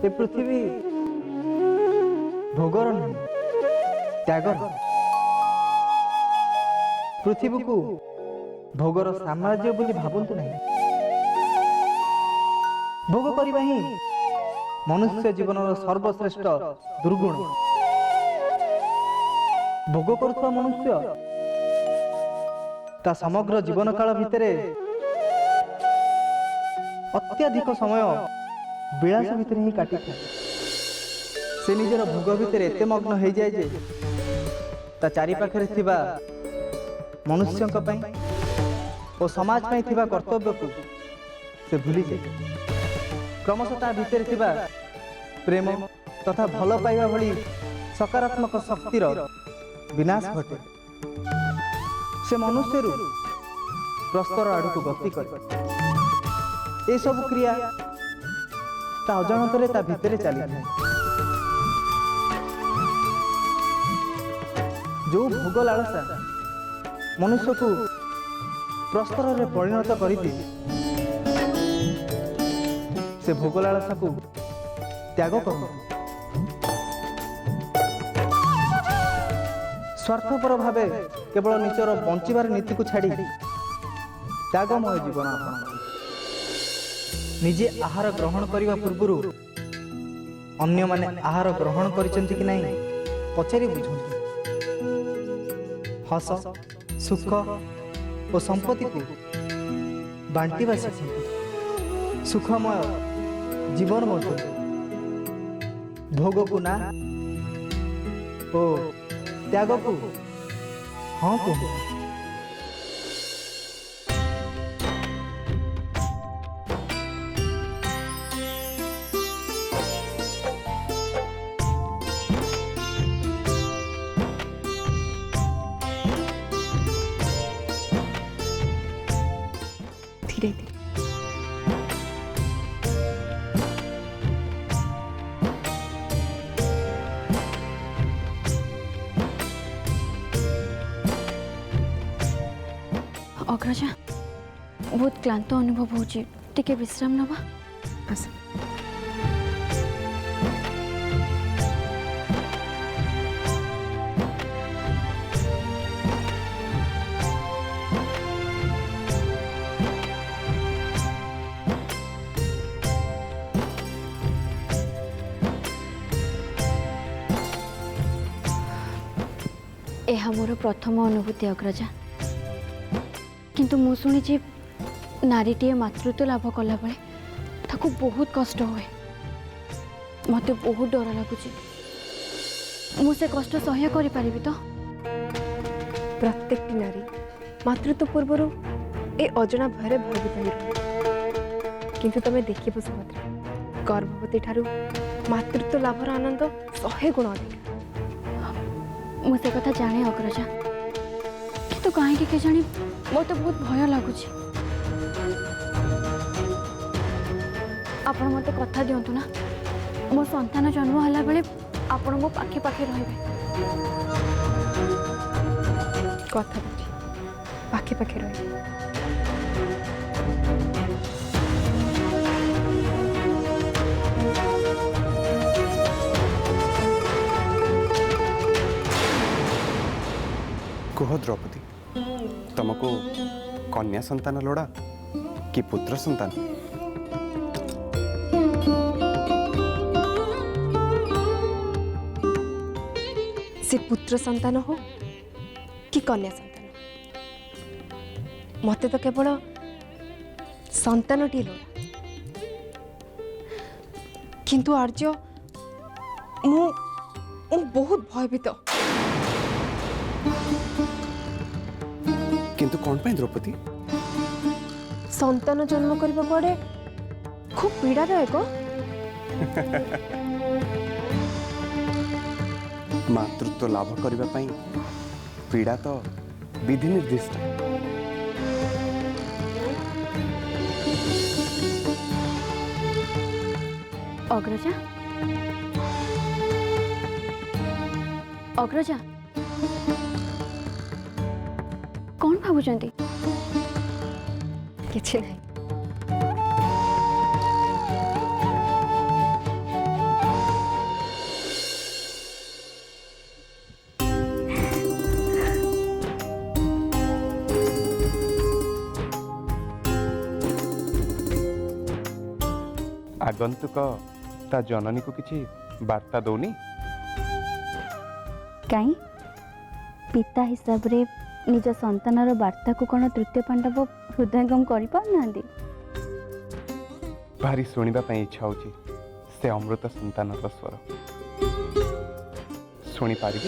ए पृथ्वी भोगर नहीं त्यागर। पृथ्वी को भोगर साम्राज्य बोली भावंतु नहीं। भोग करबा ही मनुष्य जीवन सर्वश्रेष्ठ दुर्गुण। भोग करुवा मनुष्य ता समग्र जीवन काल भितर अत्याधिक समय विलास भितर ही काटि था। से निजर भोग भितर एते मग्न हो जाए जे ता चारि पाखरे थिबा मनुष्यों और समाज में थिबा कर्तव्य को से भूली जाए। क्रमशः ता भितर थिबा प्रेम तथा भल पाइबा भली सकारात्मक शक्तिर विनाश घटे। से मनुष्य प्रस्तर आड़ को गति करे। ये सब क्रिया ता अजाणत ता भितर चली था। जो भोग लालसा मनुष्य को प्रस्तर रे परिणत करी से भोग लालसा को त्याग कर स्वार्थपर भावे केवल निजर बंचार नीति को छाड़ी त्यागमय जीवन आपण निजे आहार ग्रहण करने पूर्व अन्य माने आहार ग्रहण करिसेंति कि नहीं पचारि बुझंतु। हस सुख और संपत्ति को बांटिबा शिखंतु। सुखमय जीवन मध्य भोग को ना ओ त्याग को हाँ कहू। धीरे धीरे अग्रजा बहुत क्लांत अनुभव होची टिके विश्राम नवा। आस यह मोर प्रथम अनुभूति अग्रजा। किंतु मु शुणी नारीटीए मातृत्व लाभ कला बेले ताको बहुत कष्ट हुए। मत बहुत डर लगुच। मुझे कष्ट सह्य करि परिबि तो? प्रत्येक नारी मातृत्व पूर्व ए अजना भय भयभीत हो रहे। किंतु तमें देखिबो सुभद्रा गर्भवती ठारू मातृत्व लाभर आनंद 100 गुण अधिक। मुझे कथा जाने अग्रजा किंतु कहीं के जानी मत तो बहुत भय लगुच। आपण मत कथा दिंतु ना मो संतान जन्म हला बेले आपण मो पाखे पाखे रहिबे। कथा बुझी पाखे पाखे रही। कुह द्रौपदी तुमको कन्या संतान लोड़ा कि पुत्र संतान? से पुत्र संतान हो कि कन्या संतान मते तो केवल संतानटी लोड़ा। किंतु आर्य मु बहुत भयभीत। किंतु कौन पे द्रौपदी? संतान जन्म करबा पड़े खूब पीड़ादायक। मातृत्व लाभ करबा पई पीड़ा तो विधि निर्दिष्ट। अग्रजा अग्रजा कौन भावुचंती? किछि नहीं। आगंतुक ता जननी को किसी वार्ता दौनी? कहीं पिता हिसाब रे निज संतानर वार्ता को कौन तृतीय पांडव हृदयंगम कर पाना? भारी शुणा इच्छा हो से अमृत संतान स्वर शुणी पारि?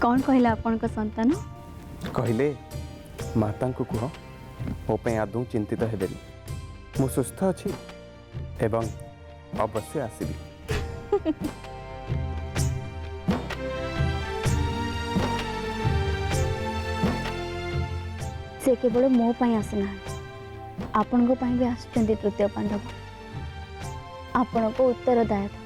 कौन कहला आपण का संतान? कहले माता को कह मो पे आदौ चिंतित हेबे। मु सुस्थ अच्छी एवं अवश्य आसबि। से केवल मो पाई आसना आपण को पाई भी आसुचंदी तृतीय पांडव। आपण को उत्तरदायक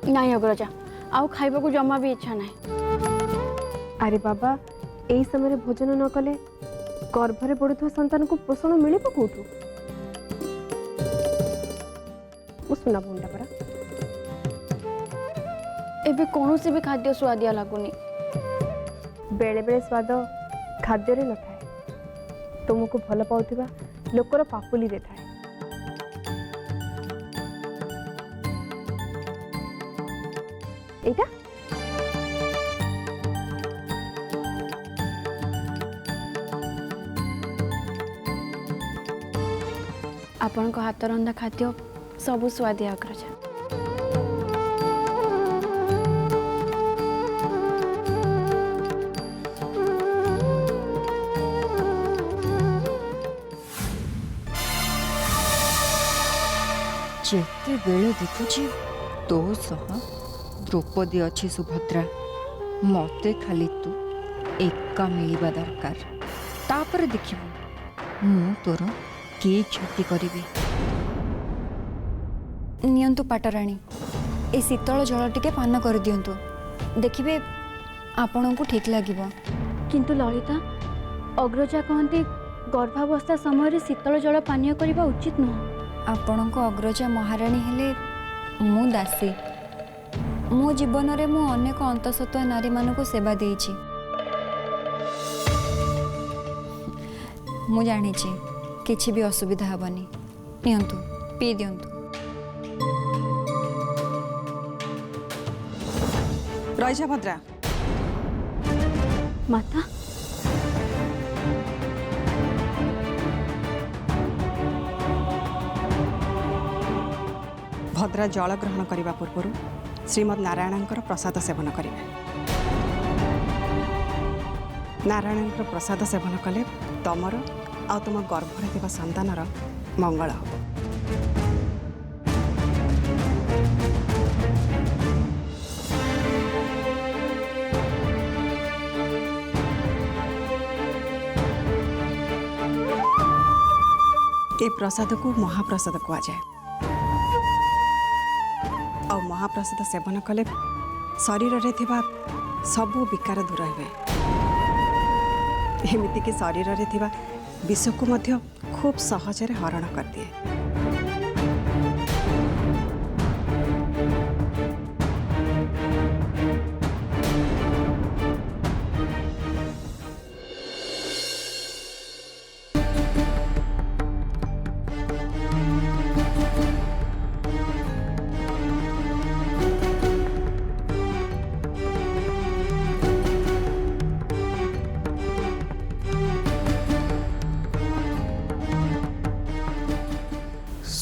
नहीं अग्रजा आउ खाइबा को जमा भी इच्छा नहीं। अरे बाबा यही समय भोजन न कले गर्भरे बढ़ुवा संतान को पोषण मिले कौटू? सुना भूंडा पड़ा एबे कौन से भी खाद्य स्वादिया लगुनी। बेले बेले स्वाद खाद्य न थाए, तुमको भल पाउथिबा लोकर पापुली रे थाए। एटा आपण को हाथ रंधा खाद्य सबु स्वादिया अग्रजा। जेते बेले देखुची तो सह द्रौपदी अच्छी सुभद्रा मते खाली तू एका मिलवा दरकार। तापर देखिबू मु तोर के क्षति करिवि। नियंतु पाटराणी ए शीतल जल टिके पान कर दियंतु, देखिबे आपन को ठीक लागिबो। किंतु ललिता अग्रजा कहते गर्भावस्था समय शीतल जल पानीय करने उचित नुह। आपण को अग्रजा महाराणी हेले मु दासी। मो जीवन रे मु अनेक अंतसत्त्वा नारी मान को सेवा देइछि। मु जानी किछि भी असुविधा हबनी। नियंतु पी दियंतु। रईजा भद्रा माता भद्रा जल ग्रहण करने पूर्व श्रीमद नारायणଙ୍କର प्रसाद सेवन करेंगे। नारायणଙ୍କର प्रसाद सेवन कले तमर आ तुम गर्भरे थिबा संतानर मंगल हो। ए प्रसाद को महाप्रसाद कहा जाए और महाप्रसाद सेवन कले शरीर रे थिबा सबु विकार दूर हुए। एमिति कि शरीर रे थिबा विष को मध्य खूब सहज रे हरण कर दिए।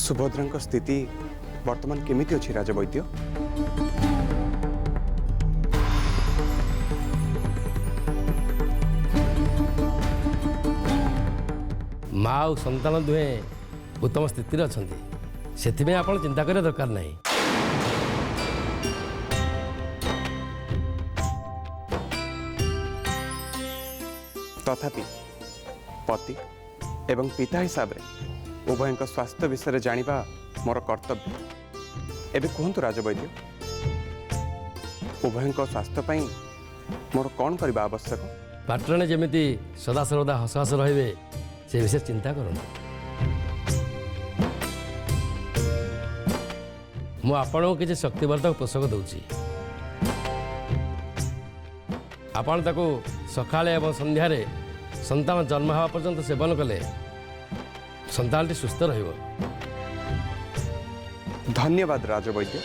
सुभद्रा स्थिति वर्तमान केमिति अछि राजवैद्य? माँ और संतान दुहे उत्तम स्थिति अच्छा से चिंता करने दरकार नहीं। तथापि पति एवं पिता हिसाब रे उभय स्वास्थ्य विषय जानिबा मोर कर्तव्य। एबे कहतु राजवैद्य, उभय स्वास्थ्य पाई मोर कौन करबा आवश्यक? पाटराणी जमी सदा सर्वदा हस हस रे से विषय चिंता करूँ। मु आपण को किसी शक्तिवर्धक पोषक दूची। आपण ताकू सकाळे एवं संध्यार संतान जन्म हवा पर्यंत सेवन कले संतानटी सुस्थ रहिबो। धन्यवाद राजवैद्य।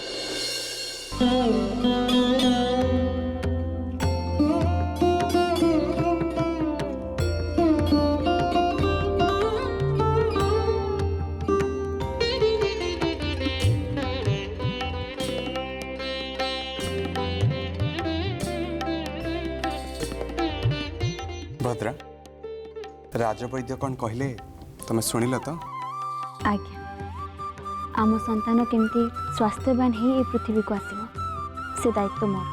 भद्रा, राजवैद्य कौन कहले तुम शुणिल तो? आज्ञा, आम संतान केमती स्वास्थ्यवान ही ए पृथ्वी को आसिबो से दायित्व मोर।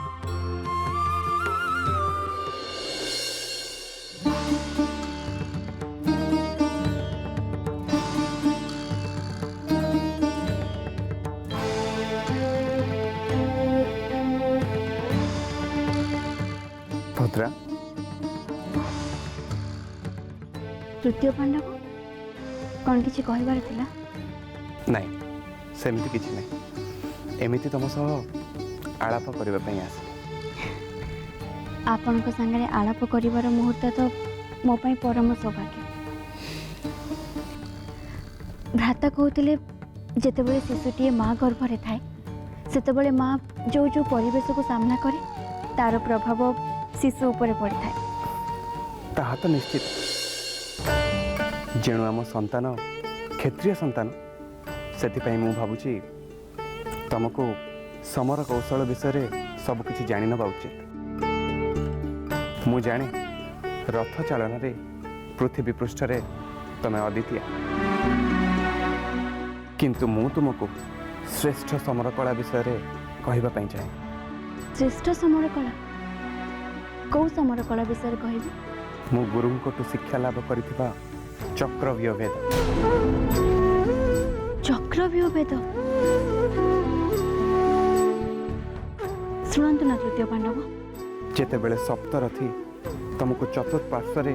भद्रा, तृतीय पांडव कौन किसी कहबार थिला? नहीं, सेमती किछि नहीं। एमिति तुम सह आलाप करबा पई आसी। आपण को संगे आलाप करिवार मुहूर्त तो मो पई परम सौभाग्य। भ्राता कहते जेतेबेले शिशुटीए माँ गर्भरे थाए सेतेबेले माँ जो जो परिवेश को सामना करे तार प्रभाव शिशु उपरे पड़ी थाए। ताहा तो निश्चित। जेणु आम संतान क्षेत्रीय संतान से मु भावुची तुमको समर कौशल विषय सब किछि जानि नबा उचित। मु जाने रथ चालन रे पृथ्वी पृष्ठ रे तमे अद्वितीय, किंतु मु तुमको श्रेष्ठ समर कला विषय रे कहिबा पई चाहे। श्रेष्ठ समर कला कौ समर कला विषय कहबी? मु गुरुंकटु शिक्षा लाभ करिथिबा चक्रव्यूह भेद। चक्रव्यूह भेद शुणु ना तृतीय पांडव। जेतेबेले सप्तरथी तुमको चतुर्पार्श्व रे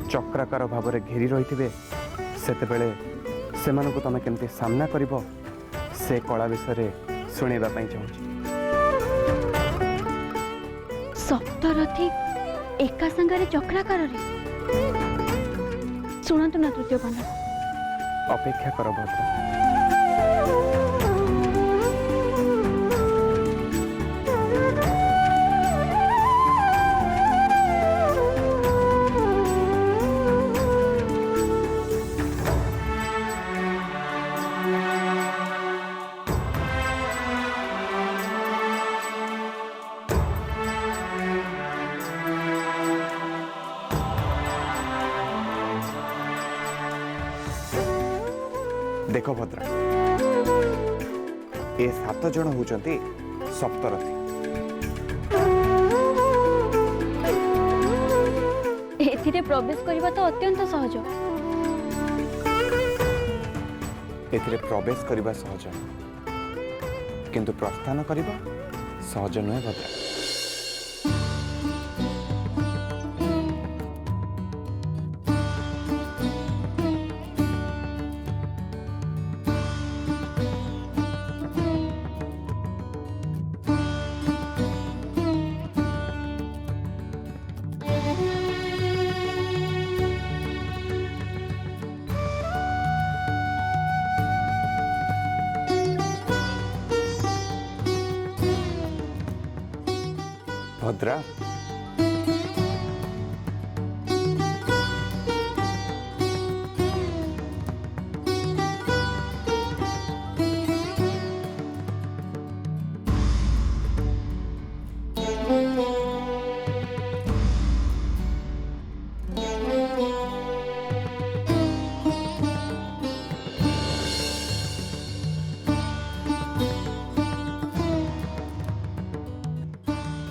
चक्राकार भाव रे घेरी रही सेतेबेले सेमानकु तमे केमती सामना करिवो से कला विषय शुणेबा पई चाहूची। सप्तरथी एका संगारे चक्राकार रे शुणु ना तृतीय पांडव। अपेक्षा कर भद्रा। देख भद्रा, ए 7 जन होचंती सप्तरथी। एथिरे प्रवेश करबा तो अत्यंत सहज। एथिरे प्रवेश करबा सहज, किंतु प्रस्थान करबा सहज नुहे भद्रा। भद्रा,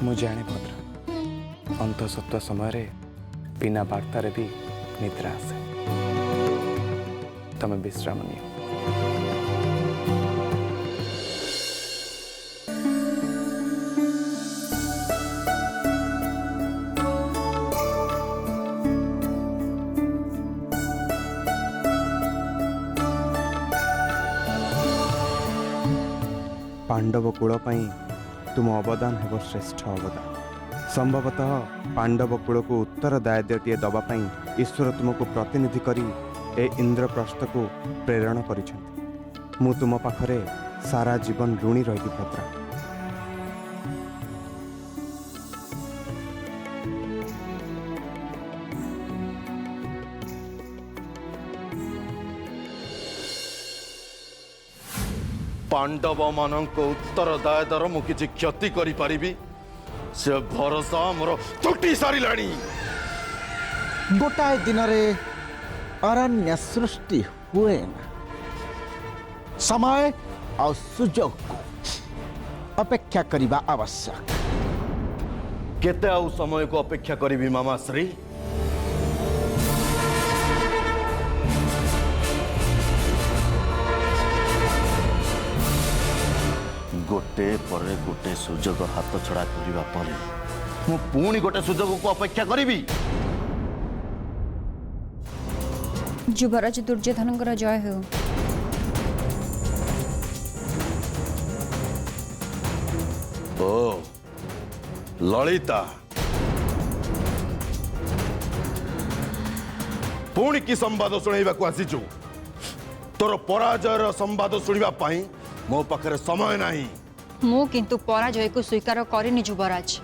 मु जाने भद्रा, अंतसत्व समय बिना वार्तार भी निद्रा आसे। तमें विश्राम नियो। पांडव कूल तुम अवदान हेब श्रेष्ठ अवदान। संभवतः पांडव कूल को उत्तरदायित्वटीए दवापाई ईश्वर तुमको प्रतिनिधि करी ए इंद्रप्रस्थ को प्रेरण करिसेंति। मु तुम पाखरे सारा जीवन ऋणी रही भद्रा। पांडव मानक उत्तरदायित्वर मु किछि क्षति करि परिबि से भरोसा मोर टूटी सारिलाणी। गोटाए दिन रे अरण्य सृष्टि हुए ना। समय और सुजोग को अपेक्षा करिबा आवश्यक। केते आउ समय को अपेक्षा करिबि मामाश्री? गोटे परे गोटे सुजोग हाथ छड़ा करबा परे मु पुणी गोटे सुजोग को अपेक्षा करिबि। युवराज दुर्योधन जय हो। ओ ललिता पुणी की संवाद शुणा को आसीचु? तोर पराजयर संवाद शुणा पाई मो पाखरे समय नहीं। मु किंतु पराजय को स्वीकार करिनी युवराज।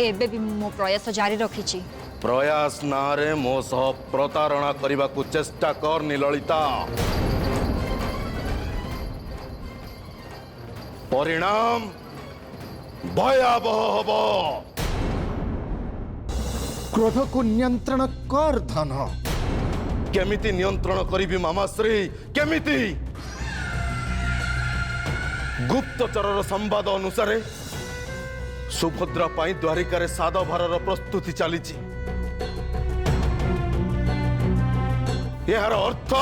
एबे भी मो प्रयास जारी रखिछि। प्रयास नारे मो सह प्रतारणा करने को चेष्टा करनी ललिता। परिणाम भयावह हब। क्रोध को नियंत्रण कर धन। केमिति नियंत्रण करिबि मामाश्री केमिति? गुप्तचरर संवाद अनुसार सुभद्रा पाई द्वारिकार साद भारर प्रस्तुति चलीची। यार अर्थ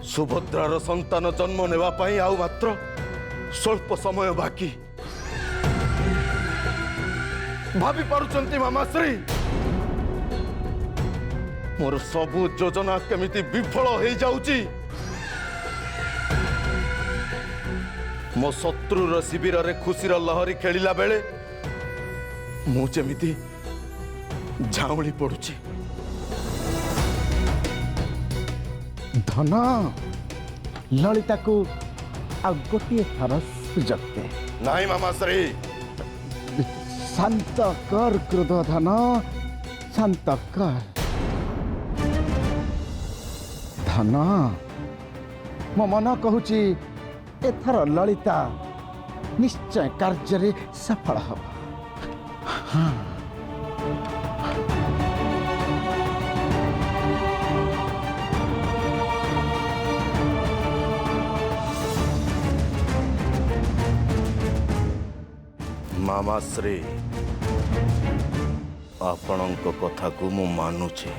सुभद्रार संतान जन्म नेवा पाई आउ मात्र स्वल्प समय बाकी। भाभी पारुचंती मामाश्री मोर सबु योजना केमिति विफल हो जाउची। मो शत्रुर शिविर रे खुशीर लहरी खेलिला बेले मु जेमिति झाउली पड़ुची। धन ललिता को आ गोटे थर सुजोग दे। नहीं मामाश्री शांत कर क्रोध धन, शांत कर धन। मो मन कहूची एथर ललिता निश्चय कार्य सफल हब। मामाश्री आपणक कथा को मु मानुची।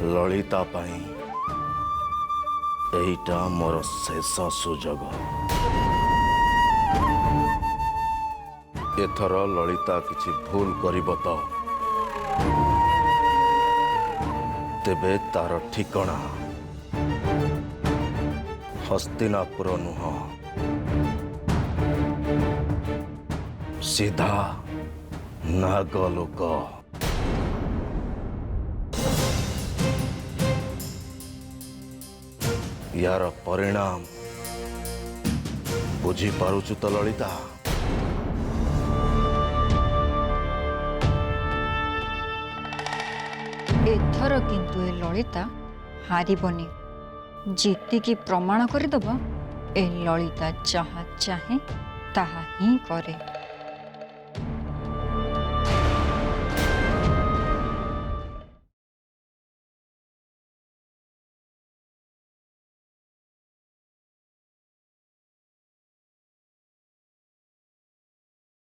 ललिता पाई एटा मोर शेष सुजोग। एथर ललिता किछि भूल करिब तो तेबे तार ठिकणा हस्तिनापुर नुह सीधा नागलोक। यार परिणाम बुझी पारुचु तो ललिता? एथर किंतु ए ललिता हारिबनी। जीतिकी प्रमाण करदब ए ललिता जहाँ चाहे ताहा ही करे।